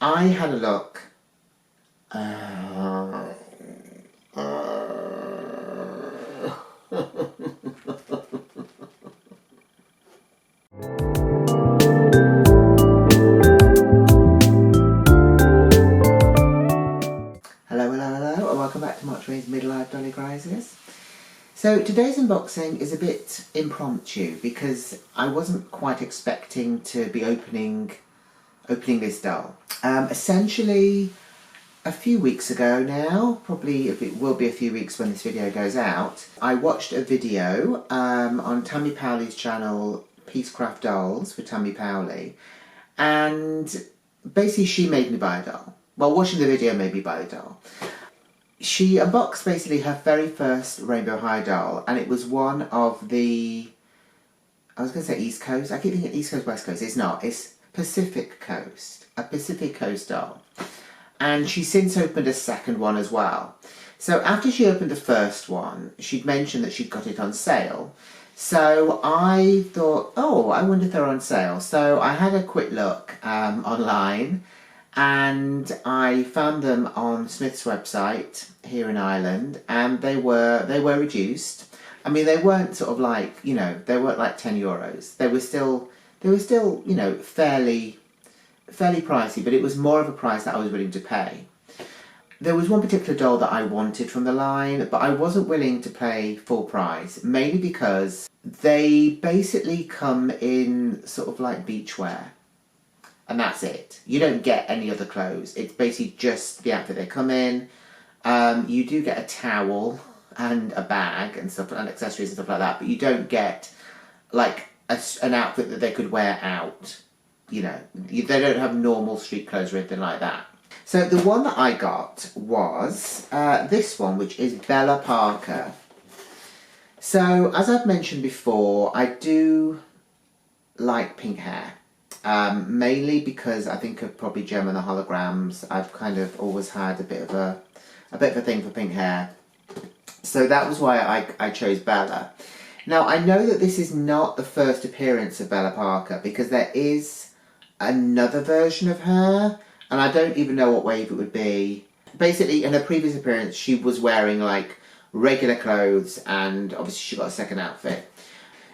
I had a look. Hello, and welcome back to March Ray's Midlife Dolly Crisis. So today's unboxing is a bit impromptu because I wasn't quite expecting to be opening this doll. Essentially, a few weeks ago now, probably it will be a few weeks when this video goes out, I watched a video on Tammy Powley's channel, Peacecraft Dolls with Tammy Powley, and basically she made me buy a doll. Well, watching the video made me buy a doll. She unboxed basically her very first Rainbow High doll, and it was one of the, I was going to say East Coast, I keep thinking East Coast, West Coast, it's not, it's Pacific Coast, a Pacific Coast doll. And she's since opened a second one as well. So after she opened the first one, she'd mentioned that she'd got it on sale. So I thought, oh, I wonder if they're on sale. So I had a quick look online, and I found them on Smith's website here in Ireland, and they were reduced. I mean, they weren't sort of like, you know, they weren't like €10. They were still, you know, fairly pricey, but it was more of a price that I was willing to pay. There was one particular doll that I wanted from the line, but I wasn't willing to pay full price, mainly because they basically come in sort of like beachwear. And that's it. You don't get any other clothes. It's basically just the outfit they come in. You do get a towel and a bag and stuff, and accessories and stuff like that, but you don't get like an outfit that they could wear out. You know, they don't have normal street clothes or anything like that. So the one that I got was this one, which is Bella Parker. So as I've mentioned before, I do like pink hair. Mainly because I think of probably Gem and the Holograms. I've kind of always had a bit of a thing for pink hair. So that was why I chose Bella. Now I know that this is not the first appearance of Bella Parker, because there is another version of her, and I don't even know what wave it would be. Basically, in her previous appearance, she was wearing like regular clothes, and obviously she got a second outfit.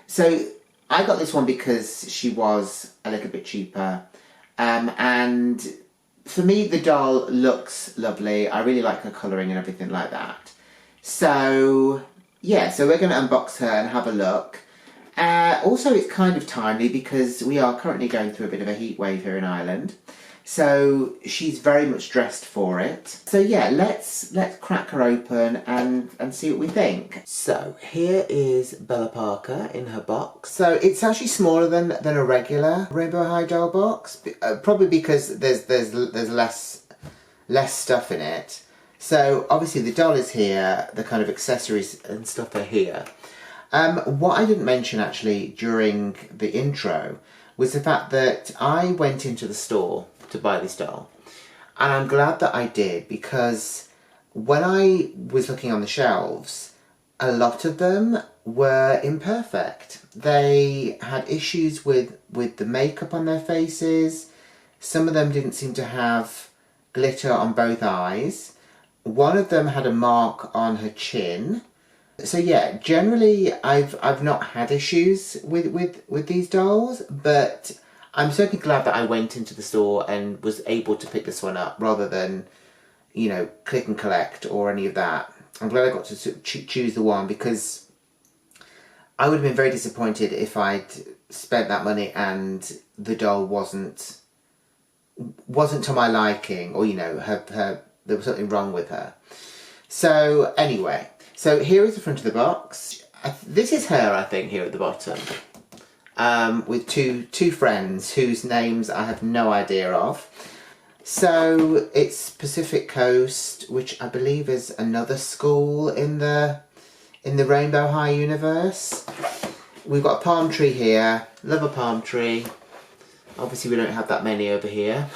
So I got this one because she was a little bit cheaper, and for me the doll looks lovely. I really like her colouring and everything like that. So yeah, so we're going to unbox her and have a look. Also, it's kind of timely because we are currently going through a bit of a heat wave here in Ireland. So she's very much dressed for it. So yeah, let's crack her open and see what we think. So here is Bella Parker in her box. So it's actually smaller than a regular Rainbow High doll box, probably because there's less stuff in it. So obviously the doll is here, the kind of accessories and stuff are here. What I didn't mention actually during the intro was the fact that I went into the store to buy this doll, and I'm glad that I did, because when I was looking on the shelves, a lot of them were imperfect. They had issues with the makeup on their faces. Some of them didn't seem to have glitter on both eyes. One of them had a mark on her chin. So yeah, generally I've not had issues with these dolls, but I'm certainly glad that I went into the store and was able to pick this one up rather than, you know, click and collect or any of that. I'm glad I got to choose the one, because I would have been very disappointed if I'd spent that money and the doll wasn't to my liking, or, you know, there was something wrong with her. So anyway, so here is the front of the box. This is her, I think, here at the bottom. With two friends whose names I have no idea of. So it's Pacific Coast, which I believe is another school in the Rainbow High universe. We've got a palm tree here. Love a palm tree. Obviously we don't have that many over here.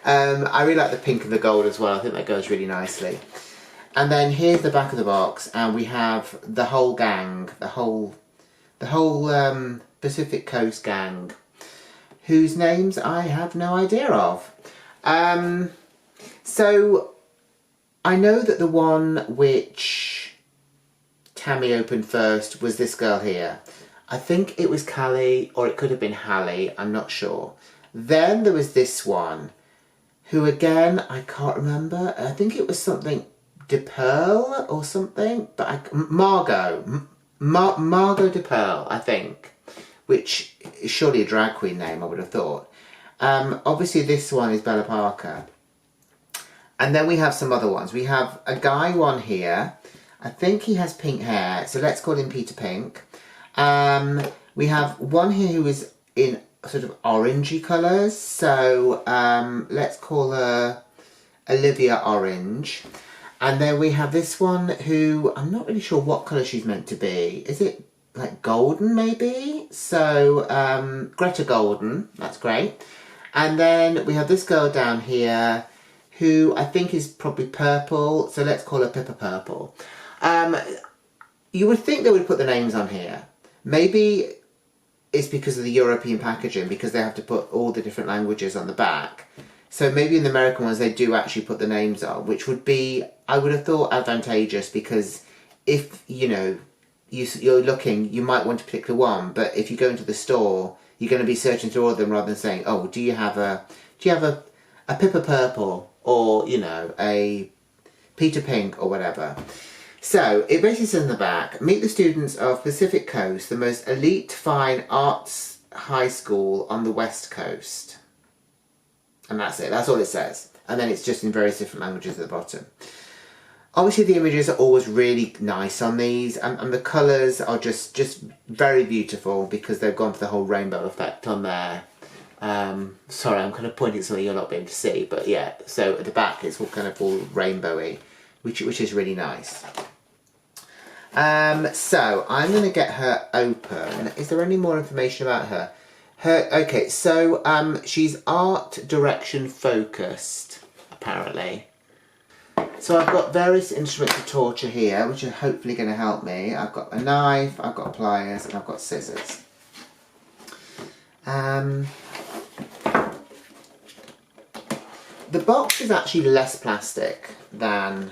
I really like the pink and the gold as well. I think that goes really nicely. And then here's the back of the box, and we have the whole gang, the whole Pacific Coast gang, whose names I have no idea of. So I know that the one which Tammy opened first was this girl here. I think it was Callie, or it could have been Hallie, I'm not sure. Then there was this one, who again, I can't remember. I think it was something De Pearl or something, but Margot. Margot De Pearl, I think, which is surely a drag queen name, I would have thought. Obviously this one is Bella Parker. And then we have some other ones. We have a guy one here. I think he has pink hair, so let's call him Peter Pink. We have one here who is in sort of orangey colours, so let's call her Olivia Orange. And then we have this one who, I'm not really sure what colour she's meant to be. Is it like golden maybe? So Greta Golden, that's great. And then we have this girl down here who I think is probably purple, so let's call her Pippa Purple. You would think they would put the names on here. Maybe it's because of the European packaging, because they have to put all the different languages on the back. So maybe in the American ones they do actually put the names on, which would be, I would have thought, advantageous, because if, you know, you're looking, you might want a particular one, but if you go into the store, you're going to be searching through all of them rather than saying, oh, do you have a Pippa Purple, or, you know, a Peter Pink or whatever. So it basically says in the back, meet the students of Pacific Coast, the most elite fine arts high school on the West Coast. And that's it, that's all it says. And then it's just in various different languages at the bottom. Obviously the images are always really nice on these, and the colours are just very beautiful, because they've gone for the whole rainbow effect on there. Sorry, I'm kind of pointing at something you're not being able to see, but yeah, so at the back it's all kind of all rainbowy, which is really nice. So I'm going to get her open. Is there any more information about her? Okay, so she's art direction focused, apparently. So I've got various instruments of torture here, which are hopefully going to help me. I've got a knife, I've got pliers, and I've got scissors. The box is actually less plastic than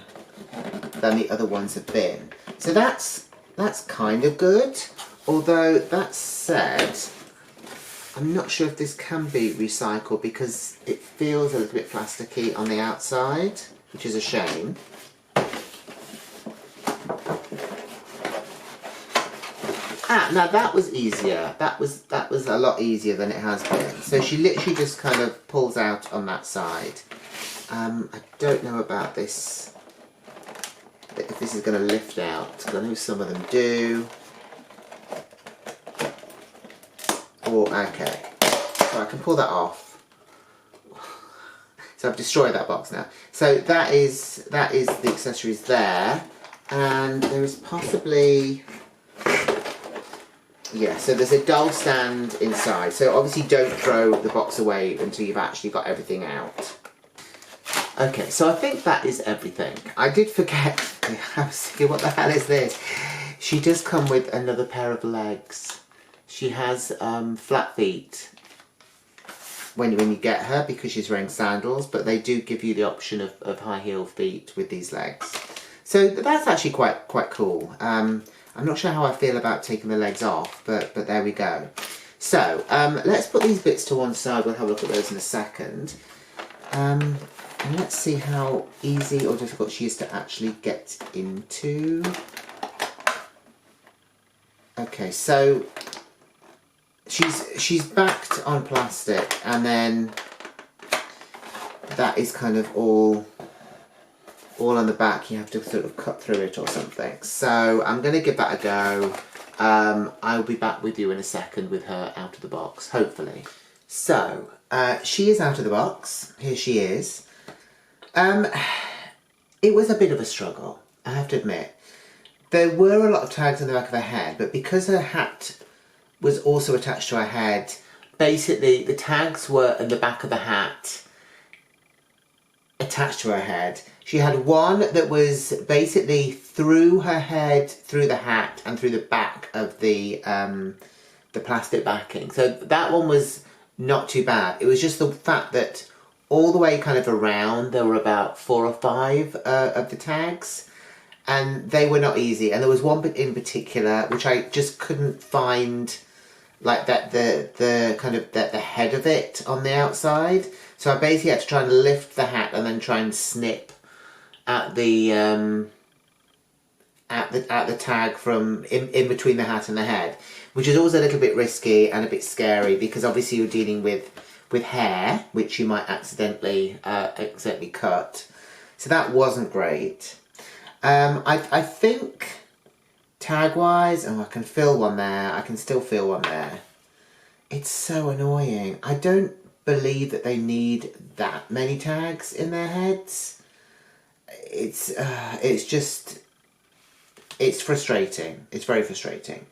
the other ones have been. So that's kind of good. Although, that said, I'm not sure if this can be recycled, because it feels a little bit plasticky on the outside, which is a shame. Now that was easier. That was a lot easier than it has been. So she literally just kind of pulls out on that side. I don't know about this, if this is going to lift out, because I know some of them do. Oh, okay. So I can pull that off. So I've destroyed that box now. So that is the accessories there, and there is possibly, yeah, so there's a doll stand inside. So obviously don't throw the box away until you've actually got everything out. Okay, so I think that is everything. I did forget, I was thinking, what the hell is this? She does come with another pair of legs. She has flat feet when you get her, because she's wearing sandals, but they do give you the option of high heel feet with these legs. So that's actually quite cool. I'm not sure how I feel about taking the legs off, but there we go. So let's put these bits to one side. We'll have a look at those in a second. And let's see how easy or difficult she is to actually get into. Okay, so she's backed on plastic, and then that is kind of all on the back. You have to sort of cut through it or something. So I'm going to give that a go. I'll be back with you in a second with her out of the box, hopefully. So she is out of the box. Here she is. It was a bit of a struggle, I have to admit. There were a lot of tags on the back of her head, but because her hat was also attached to her head, basically the tags were in the back of the hat attached to her head. She had one that was basically through her head, through the hat, and through the back of the plastic backing. So that one was not too bad. It was just the fact that all the way kind of around, there were about 4 or 5 of the tags, and they were not easy. And there was one in particular which I just couldn't find, like that the kind of the head of it on the outside. So I basically had to try and lift the hat and then try and snip at the tag from in between the hat and the head, which is always a little bit risky and a bit scary, because obviously you're dealing with hair which you might accidentally cut. So that wasn't great. I think tag wise, I can feel one there. I can still feel one there. It's so annoying. I don't believe that they need that many tags in their heads. It's frustrating. It's very frustrating.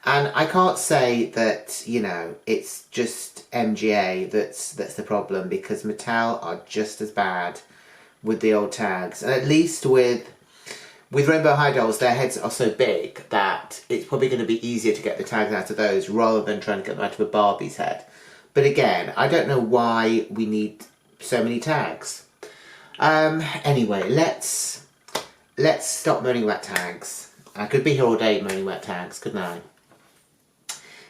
And I can't say that, you know, it's just MGA that's the problem, because Mattel are just as bad with the old tags. And at least with Rainbow High dolls, their heads are so big that it's probably going to be easier to get the tags out of those rather than trying to get them out of a Barbie's head. But again, I don't know why we need so many tags. Anyway, let's stop moaning about tags. I could be here all day moaning about tags, couldn't I?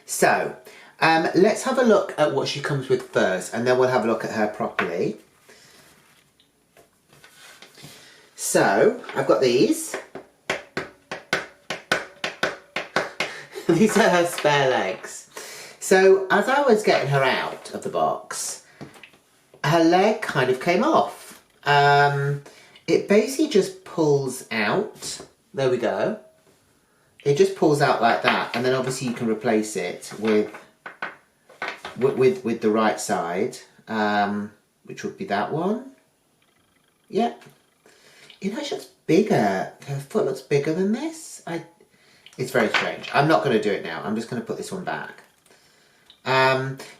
So, let's have a look at what she comes with first, and then we'll have a look at her properly. So, I've got these. These are her spare legs. So, as I was getting her out of the box, her leg kind of came off. It basically just pulls out. There we go. It just pulls out like that, and then obviously you can replace it with the right side, which would be that one. Yep. It actually looks bigger. Her foot looks bigger than this. It's very strange. I'm not going to do it now. I'm just going to put this one back.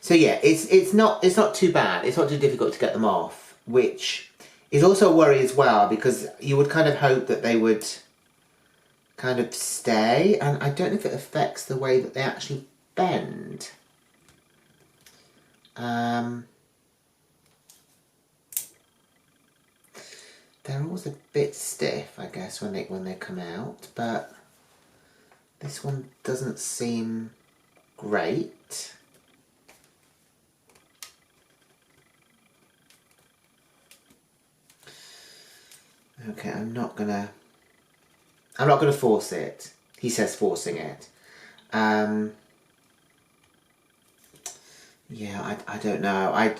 So yeah, it's not too bad. It's not too difficult to get them off, which is also a worry as well, because you would kind of hope that they would kind of stay, and I don't know if it affects the way that they actually bend. They're always a bit stiff, I guess, when they come out, but this one doesn't seem great. Okay, I'm not gonna force it. He says forcing it. Yeah, I don't know.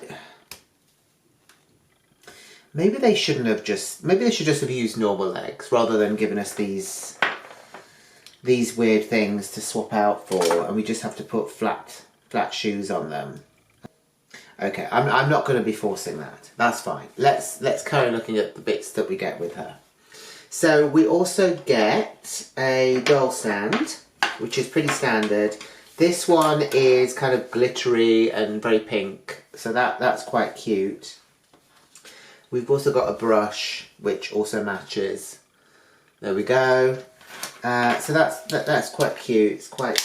Maybe they shouldn't have just. Maybe they should just have used normal legs rather than giving us these weird things to swap out for, and we just have to put flat shoes on them. Okay, I'm not going to be forcing that. That's fine. Let's carry looking at the bits that we get with her. So we also get a doll stand, which is pretty standard. This one is kind of glittery and very pink, so that's quite cute. We've also got a brush, which also matches. There we go. So that's quite cute. It's quite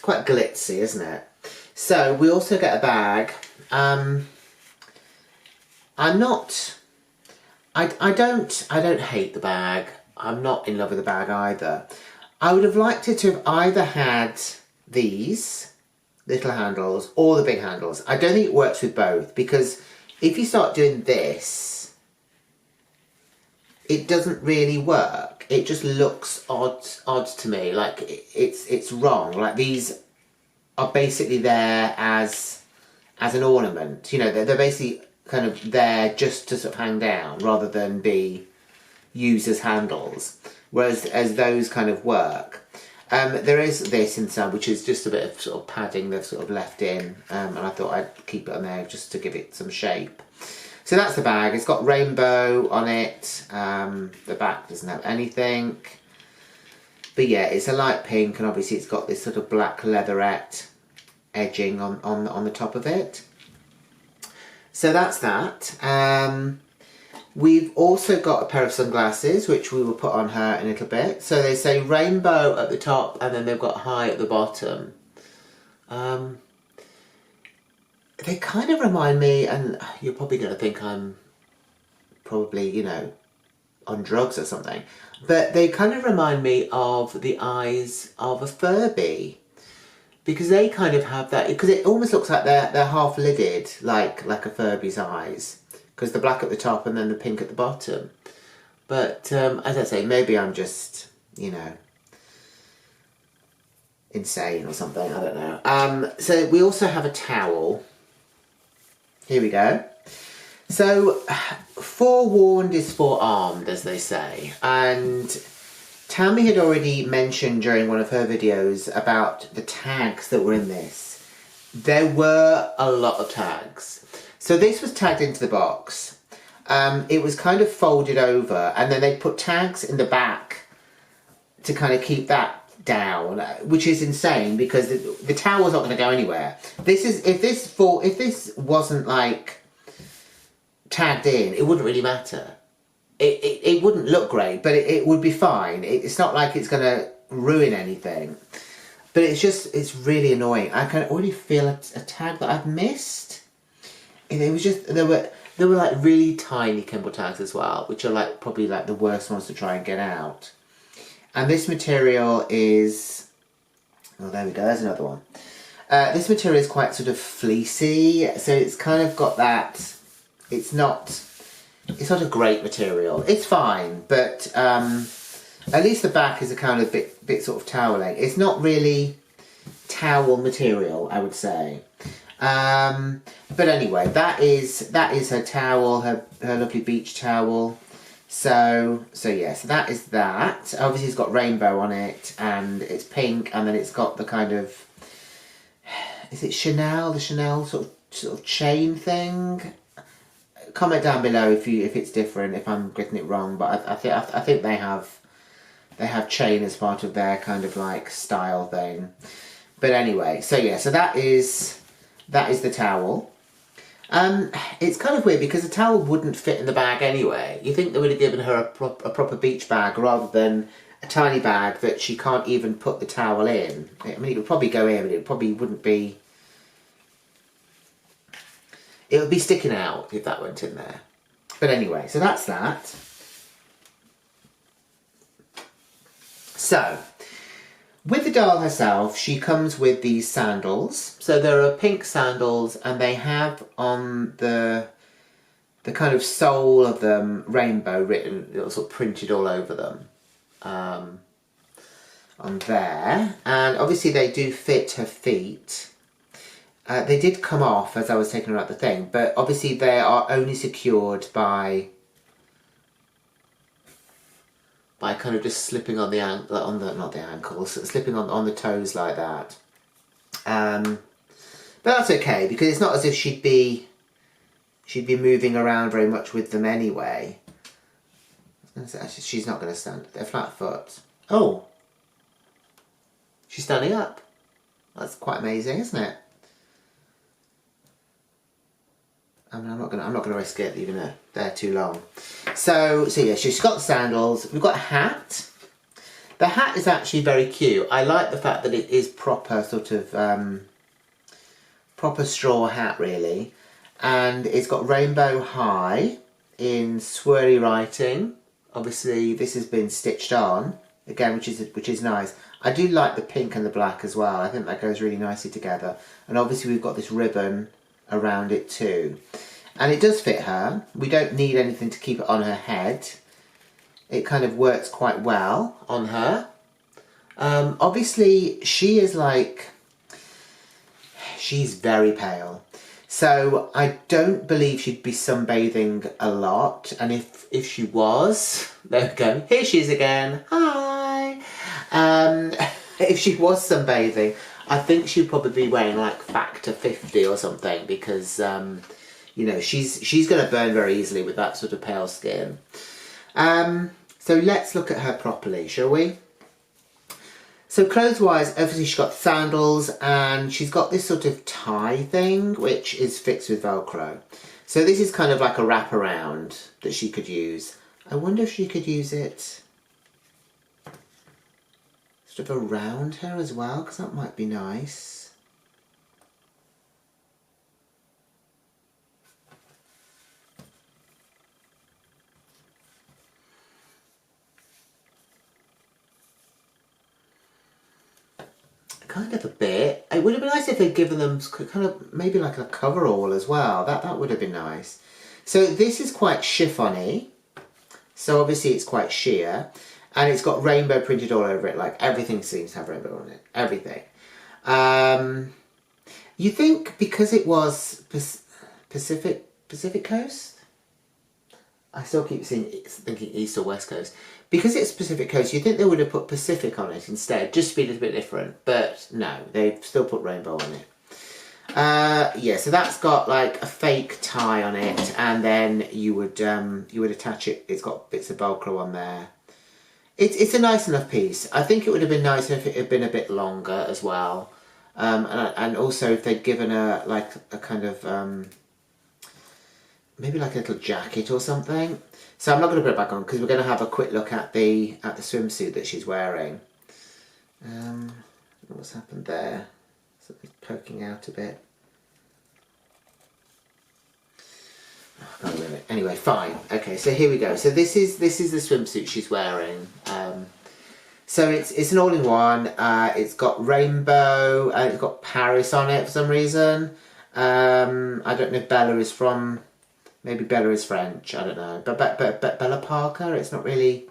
glitzy, isn't it? So we also get a bag. I don't hate the bag. I'm not in love with the bag either. I would have liked it to have either had these little handles or the big handles. I don't think it works with both, because if you start doing this, it doesn't really work. It just looks odd to me. Like it's wrong. Like these are basically there as an ornament. You know, they're basically kind of there just to sort of hang down rather than be used as handles. Whereas as those kind of work. There is this inside, which is just a bit of sort of padding they've sort of left in, and I thought I'd keep it on there just to give it some shape. So that's the bag. It's got rainbow on it. The back doesn't have anything. But yeah, it's a light pink, and obviously it's got this sort of black leatherette edging on the top of it. So that's that. We've also got a pair of sunglasses, which we will put on her in a little bit. So they say rainbow at the top, and then they've got high at the bottom. they kind of remind me, and you're probably going to think I'm probably, you know, on drugs or something, but they kind of remind me of the eyes of a Furby, because they kind of have that, because it almost looks like they're half lidded, like a Furby's eyes, because the black at the top and then the pink at the bottom. But as I say, maybe I'm just, you know, insane or something, I don't know. So we also have a towel. Here we go. So, forewarned is forearmed, as they say. And Tammy had already mentioned during one of her videos about the tags that were in this. There were a lot of tags. So this was tagged into the box. It was kind of folded over, and then they put tags in the back to kind of keep that down, which is insane because the towel's not going to go anywhere. This is if this wasn't like tagged in, it wouldn't really matter. It wouldn't look great, but it would be fine. It's not like it's going to ruin anything. But it's really annoying. I can already feel a tag that I've missed. And it was just, there were like really tiny Kimble tags as well, which are like probably like the worst ones to try and get out. And this material is, oh there we go, there's another one. This material is quite sort of fleecy, so it's kind of got that, it's not a great material. It's fine, but at least the back is a kind of bit sort of toweling. It's not really towel material, I would say. But anyway, that is her towel, her lovely beach towel. So yeah, so that is that. Obviously it's got rainbow on it, and it's pink, and then it's got the kind of, is it Chanel? The Chanel sort of chain thing? Comment down below if it's different, if I'm getting it wrong, but I think they have chain as part of their kind of like style thing. But anyway, so yeah, so that is the towel. It's kind of weird because the towel wouldn't fit in the bag anyway. You think they would have given her a proper beach bag rather than a tiny bag that she can't even put the towel in. I mean, it would probably go in, but it probably wouldn't be... It would be sticking out if that went in there. But anyway, so that's that. So, with the doll herself, she comes with these sandals. So there are pink sandals, and they have on the kind of sole of them rainbow written, sort of printed all over them on there. And obviously they do fit her feet. They did come off as I was taking her out the thing, but obviously they are only secured by kind of just slipping on not the ankles, slipping on the toes like that. But that's okay because it's not as if she'd be moving around very much with them anyway. She's not going to stand. They're flat foot. Oh, she's standing up. That's quite amazing, isn't it? I mean, I'm not gonna risk it leaving her there too long. So yeah, she's got the sandals. We've got a hat. The hat is actually very cute. I like the fact that it is proper sort of proper straw hat really, and it's got rainbow high in swirly writing. Obviously, this has been stitched on again, which is nice. I do like the pink and the black as well. I think that goes really nicely together. And obviously, we've got this ribbon around it too, and it does fit her. We don't need anything to keep it on her head. It kind of works quite well on her. Obviously she's very pale, so I don't believe she'd be sunbathing a lot, and if she was, there we go, here she is again, hi. If she was sunbathing, I think she'd probably be wearing like factor 50 or something, because you know, she's going to burn very easily with that sort of pale skin. So let's look at her properly, shall we? So clothes-wise, obviously she's got sandals, and she's got this sort of tie thing, which is fixed with Velcro. So this is kind of like a wraparound that she could use. I wonder if she could use it sort of around her as well, because that might be nice. kind of a bit. It would have been nice if they'd given them kind of maybe like a coverall as well. That would have been nice. So this is quite chiffon-y. So obviously it's quite sheer. And it's got rainbow printed all over it. Like everything seems to have rainbow on it. Everything. You think because it was Pacific Coast? I still keep thinking East or West Coast. Because it's Pacific Coast, you'd think they would have put Pacific on it instead, just to be a little bit different. But no, they've still put rainbow on it. Yeah, so that's got like a fake tie on it, and then you would attach it. It's got bits of Velcro on there. It's a nice enough piece. I think it would have been nicer if it had been a bit longer as well, and also if they'd given a kind of maybe like a little jacket or something. So I'm not going to put it back on because we're going to have a quick look at the swimsuit that she's wearing. What's happened there? Something's poking out a bit. Oh, can't remember. Anyway, fine. Okay, so here we go. So this is the swimsuit she's wearing. So it's an all-in-one. It's got rainbow. It's got Paris on it for some reason. I don't know if Bella is from. Maybe Bella is French, I don't know. But Bella Parker, it's not really...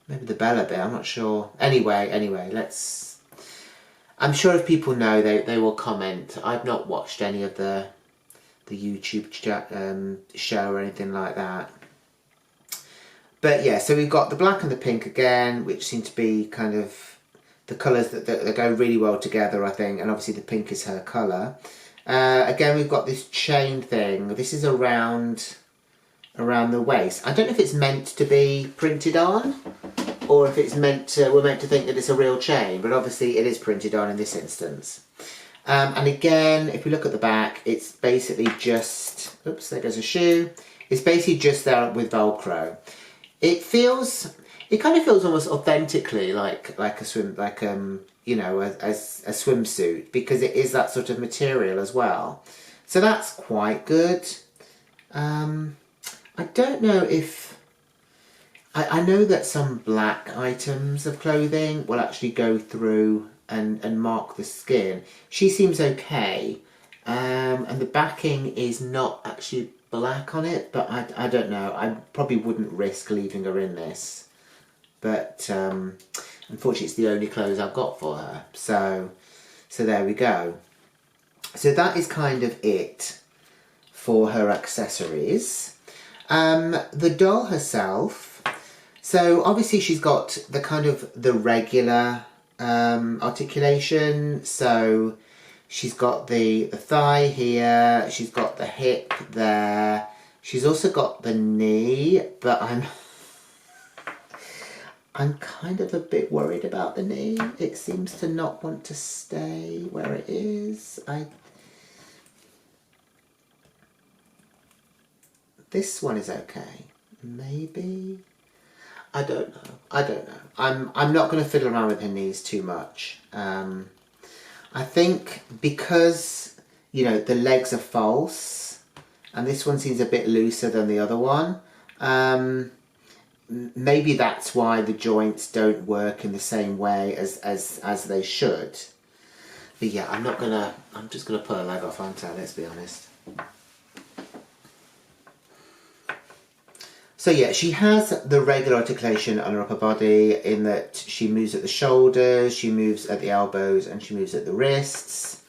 Maybe the Bella bit, I'm not sure. Anyway, let's... I'm sure if people know, they will comment. I've not watched any of the YouTube show or anything like that. But yeah, so we've got the black and the pink again, which seem to be kind of the colours that go really well together, I think. And obviously the pink is her colour. Again, we've got this chain thing. This is around the waist. I don't know if it's meant to be printed on, or if it's we're meant to think that it's a real chain, but obviously it is printed on in this instance. And again, if we look at the back, it's basically just, oops, there goes a shoe. It's basically just there with Velcro. It kind of feels almost authentically like a you know, as a swimsuit, because it is that sort of material as well. So that's quite good. I don't know if... I know that some black items of clothing will actually go through and mark the skin. She seems okay. And the backing is not actually black on it, but I don't know. I probably wouldn't risk leaving her in this. But unfortunately it's the only clothes I've got for her. So there we go. So that is kind of it for her accessories. The doll herself, so obviously she's got the kind of the regular articulation. So she's got the thigh here, she's got the hip there, she's also got the knee, but I'm kind of a bit worried about the knee. It seems to not want to stay where it is. This one is okay. Maybe. I don't know. I'm not going to fiddle around with her knees too much. I think because, you know, the legs are false, and this one seems a bit looser than the other one. Maybe that's why the joints don't work in the same way as they should. But yeah, I'm just gonna put a leg off, aren't I? Let's be honest. So yeah, she has the regular articulation on her upper body in that she moves at the shoulders, she moves at the elbows, and she moves at the wrists.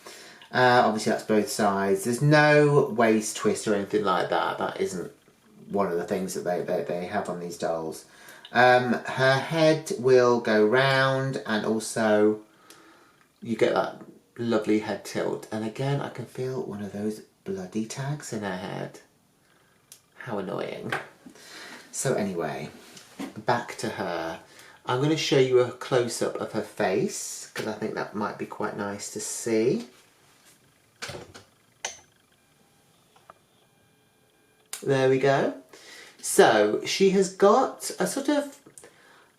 Obviously that's both sides. There's no waist twist or anything like that. That isn't one of the things that they have on these dolls. Her head will go round, and also you get that lovely head tilt. And again, I can feel one of those bloody tags in her head. How annoying. So anyway, back to her. I'm going to show you a close-up of her face, because I think that might be quite nice to see. There we go. So she has got a sort of,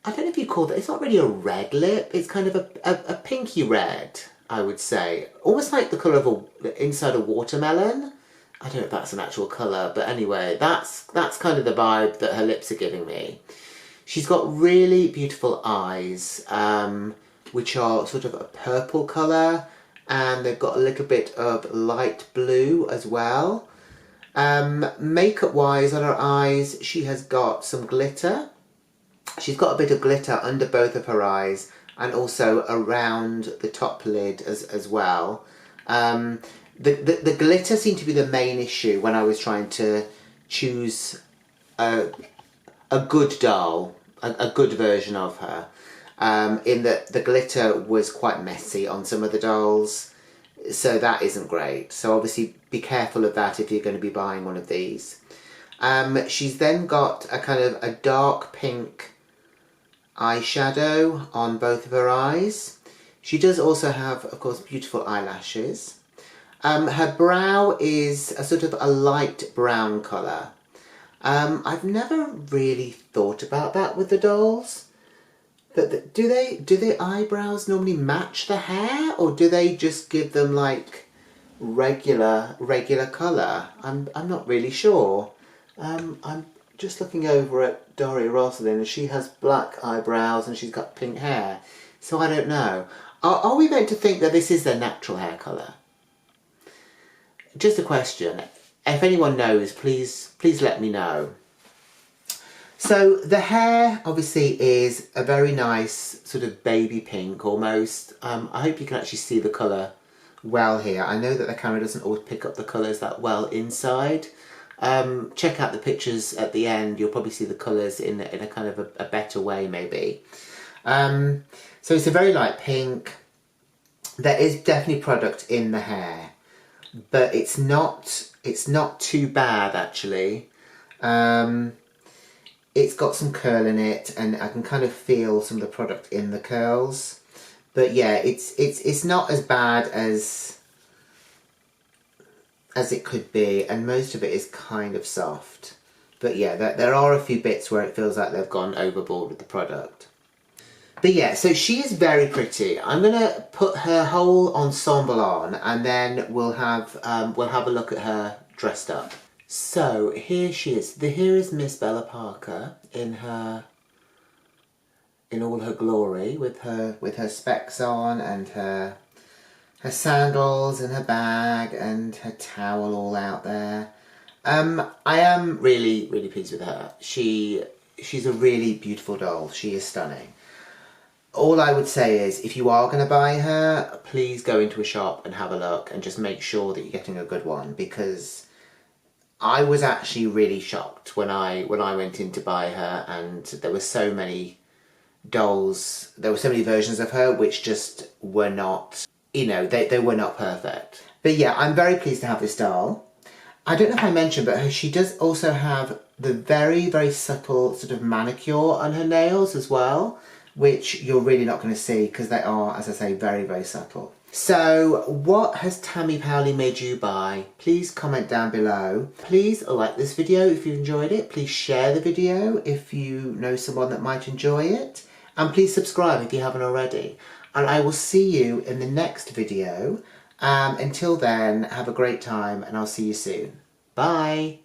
I don't know if you call it, it's not really a red lip, it's kind of a pinky red, I would say. Almost like the colour of inside a watermelon. I don't know if that's an actual colour, but anyway, that's kind of the vibe that her lips are giving me. She's got really beautiful eyes, which are sort of a purple colour, and they've got a little bit of light blue as well. Makeup wise on her eyes, she has got some glitter. She's got a bit of glitter under both of her eyes and also around the top lid as well. The glitter seemed to be the main issue when I was trying to choose a good doll, a good version of her, in that the glitter was quite messy on some of the dolls, so that isn't great. So obviously be careful of that if you're going to be buying one of these. She's then got a kind of a dark pink eyeshadow on both of her eyes. She does also have, of course, beautiful eyelashes. Her brow is a sort of a light brown colour. I've never really thought about that with the dolls. But do the eyebrows normally match the hair, or do they just give them like regular colour? I'm not really sure. I'm just looking over at Dory Rosalind, and she has black eyebrows and she's got pink hair. So I don't know. Are we meant to think that this is their natural hair colour? Just a question. If anyone knows, please let me know. So the hair obviously is a very nice sort of baby pink almost. I hope you can actually see the colour well here. I know that the camera doesn't always pick up the colours that well inside. Check out the pictures at the end. You'll probably see the colours in a kind of a better way maybe. So it's a very light pink. There is definitely product in the hair, but it's not too bad actually. It's got some curl in it, and I can kind of feel some of the product in the curls. But yeah, it's not as bad as it could be, and most of it is kind of soft. But yeah, there are a few bits where it feels like they've gone overboard with the product. But yeah, so she is very pretty. I'm gonna put her whole ensemble on, and then we'll have a look at her dressed up. So here she is. Here is Miss Bella Parker in all her glory, with her specs on and her sandals and her bag and her towel all out there. I am really pleased with her. She's a really beautiful doll. She is stunning. All I would say is, if you are going to buy her, please go into a shop and have a look and just make sure that you're getting a good one, because I was actually really shocked when I went in to buy her, and there were so many dolls, there were so many versions of her which just were not, you know, they were not perfect. But yeah, I'm very pleased to have this doll. I don't know if I mentioned, but she does also have the very subtle sort of manicure on her nails as well, which you're really not going to see because they are, as I say, very subtle. So what has Tammy Powley made you buy? Please comment down below. Please like this video if you enjoyed it. Please share the video if you know someone that might enjoy it. And please subscribe if you haven't already. And I will see you in the next video. Until then, have a great time, and I'll see you soon. Bye!